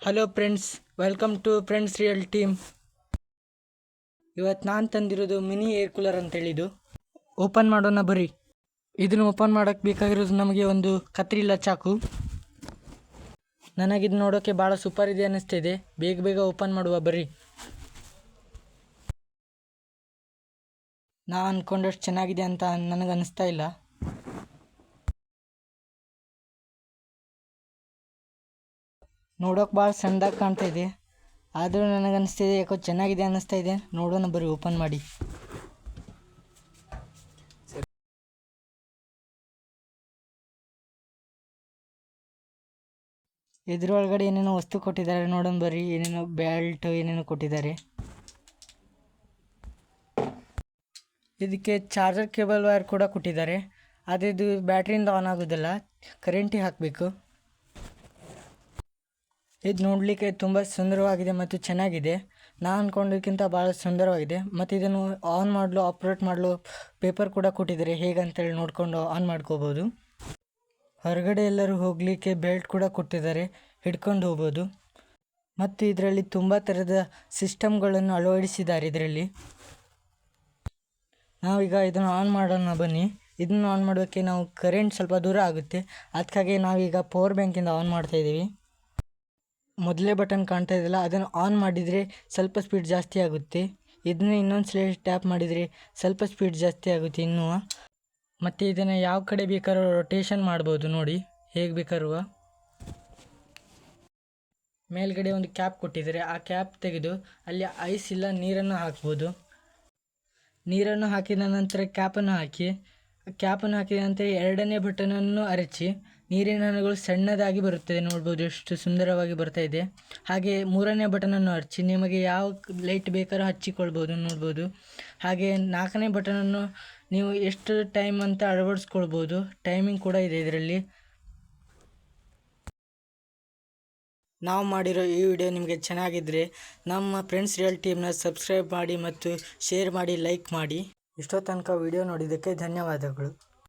Hello friends, welcome to friends real team. ಇವತ್ತು ನಾನು ತಂದಿರೋದು ಮಿನಿ ಏರ್ ಕೂಲರ್ ಅಂತೇಳಿದು. ಓಪನ್ ಮಾಡೋಣ ಬರ್ರಿ. ಇದನ್ನು ಓಪನ್ ಮಾಡೋಕ್ಕೆ ಬೇಕಾಗಿರೋದು ನಮಗೆ ಒಂದು ಕತ್ರಿ ಇಲ್ಲ ಚಾಕು. ನನಗಿದು ನೋಡೋಕ್ಕೆ ಭಾಳ ಸೂಪರ್ ಇದೆ ಅನ್ನಿಸ್ತಿದೆ. ಬೇಗ ಬೇಗ ಓಪನ್ ಮಾಡುವ ಬರ್ರಿ. ನಾ ಅಂದ್ಕೊಂಡಷ್ಟು ಚೆನ್ನಾಗಿದೆ ಅಂತ ನನಗೆ ಅನ್ನಿಸ್ತಾ ಇಲ್ಲ. ನೋಡೋಕೆ ಭಾಳ ಸಣ್ಣದಾಗಿ ಕಾಣ್ತಾ ಇದೆ, ಆದರೂ ನನಗೆ ಅನ್ನಿಸ್ತಿದೆ ಯಾಕೋ ಚೆನ್ನಾಗಿದೆ ಅನ್ನಿಸ್ತಾ ಇದೆ. ನೋಡೋಣ ಬರ್ರಿ, ಓಪನ್ ಮಾಡಿ. ಇದ್ರೊಳಗಡೆ ಏನೇನೋ ವಸ್ತು ಕೊಟ್ಟಿದ್ದಾರೆ, ನೋಡೋಣ ಬರ್ರಿ. ಏನೇನೋ ಬೆಲ್ಟ್ ಏನೇನೋ ಕೊಟ್ಟಿದ್ದಾರೆ. ಇದಕ್ಕೆ ಚಾರ್ಜರ್ ಕೇಬಲ್ ವೈರ್ ಕೂಡ ಕೊಟ್ಟಿದ್ದಾರೆ. ಆದರೆ ಇದು ಬ್ಯಾಟ್ರಿಯಿಂದ ಆನ್ ಆಗೋದಿಲ್ಲ, ಕರೆಂಟಿಗೆ ಹಾಕಬೇಕು. ಇದು ನೋಡಲಿಕ್ಕೆ ತುಂಬ ಸುಂದರವಾಗಿದೆ ಮತ್ತು ಚೆನ್ನಾಗಿದೆ. ನಾನು ಅಂದ್ಕೊಂಡಕ್ಕಿಂತ ಭಾಳ ಸುಂದರವಾಗಿದೆ. ಮತ್ತು ಇದನ್ನು ಆನ್ ಮಾಡಲು, ಆಪ್ರೇಟ್ ಮಾಡಲು ಪೇಪರ್ ಕೂಡ ಕೊಟ್ಟಿದ್ದಾರೆ. ಹೇಗಂತೇಳಿ ನೋಡಿಕೊಂಡು ಆನ್ ಮಾಡ್ಕೋಬೋದು. ಹೊರಗಡೆ ಎಲ್ಲರೂ ಹೋಗಲಿಕ್ಕೆ ಬೆಲ್ಟ್ ಕೂಡ ಕೊಟ್ಟಿದ್ದಾರೆ, ಹಿಡ್ಕೊಂಡು ಹೋಗ್ಬೋದು. ಮತ್ತು ಇದರಲ್ಲಿ ತುಂಬ ಥರದ ಸಿಸ್ಟಮ್ಗಳನ್ನು ಅಳವಡಿಸಿದ್ದಾರೆ ಇದರಲ್ಲಿ. ನಾವೀಗ ಇದನ್ನು ಆನ್ ಮಾಡೋಣ ಬನ್ನಿ. ಇದನ್ನು ಆನ್ ಮಾಡೋಕ್ಕೆ ನಾವು ಕರೆಂಟ್ ಸ್ವಲ್ಪ ದೂರ ಆಗುತ್ತೆ, ಅದಕ್ಕಾಗಿ ನಾವೀಗ ಪವರ್ ಬ್ಯಾಂಕಿಂದ ಆನ್ ಮಾಡ್ತಾಯಿದ್ದೀವಿ. ಮೊದಲೇ ಬಟನ್ ಕಾಣ್ತಾ ಇದೆಯಲ್ಲ, ಅದನ್ನು ಆನ್ ಮಾಡಿದರೆ ಸ್ವಲ್ಪ ಸ್ಪೀಡ್ ಜಾಸ್ತಿ ಆಗುತ್ತೆ. ಇದನ್ನು ಇನ್ನೊಂದು ಸಲ ಟ್ಯಾಪ್ ಮಾಡಿದರೆ ಸ್ವಲ್ಪ ಸ್ಪೀಡ್ ಜಾಸ್ತಿ ಆಗುತ್ತೆ ಇನ್ನೂ. ಮತ್ತು ಇದನ್ನು ಯಾವ ಕಡೆ ಬೇಕಾದ್ರೂ ರೊಟೇಷನ್ ಮಾಡ್ಬೋದು ನೋಡಿ, ಹೇಗೆ ಬೇಕಾದ್ರೂ. ಮೇಲ್ಗಡೆ ಒಂದು ಕ್ಯಾಪ್ ಕೊಟ್ಟಿದ್ದಾರೆ, ಆ ಕ್ಯಾಪ್ ತೆಗೆದು ಅಲ್ಲಿ ಐಸ್ ಇಲ್ಲ ನೀರನ್ನು ಹಾಕ್ಬೋದು. ನೀರನ್ನು ಹಾಕಿದ ನಂತರ ಕ್ಯಾಪನ್ನು ಹಾಕಿದ ನಂತರ ಎರಡನೇ ಬಟನನ್ನು ಅರಚಿ ನೀರಿನ ಹನಿಗಳು ಸಣ್ಣದಾಗಿ ಬರುತ್ತದೆ. ನೋಡ್ಬೋದು ಎಷ್ಟು ಸುಂದರವಾಗಿ ಬರ್ತಾ ಇದೆ. ಹಾಗೆ ಮೂರನೇ ಬಟನನ್ನು ಅರಚಿ ನಿಮಗೆ ಯಾವ ಲೈಟ್ ಬೇಕಾದ್ರೂ ಹಚ್ಚಿಕೊಳ್ಬೋದು, ನೋಡ್ಬೋದು. ಹಾಗೆ ನಾಲ್ಕನೇ ಬಟನನ್ನು ನೀವು ಎಷ್ಟು ಟೈಮ್ ಅಂತ ಅಳವಡಿಸ್ಕೊಳ್ಬೋದು. ಟೈಮಿಂಗ್ ಕೂಡ ಇದೆ ಇದರಲ್ಲಿ. ನಾವು ಮಾಡಿರೋ ಈ ವಿಡಿಯೋ ನಿಮಗೆ ಚೆನ್ನಾಗಿದ್ದರೆ ನಮ್ಮ ಫ್ರೆಂಡ್ಸ್ ರಿಯಲ್ ಟೀಮ್ನ ಸಬ್ಸ್ಕ್ರೈಬ್ ಮಾಡಿ ಮತ್ತು ಶೇರ್ ಮಾಡಿ, ಲೈಕ್ ಮಾಡಿ. ಇಷ್ಟೋ ತನಕ ವಿಡಿಯೋ ನೋಡಿದ್ದಕ್ಕೆ ಧನ್ಯವಾದಗಳು.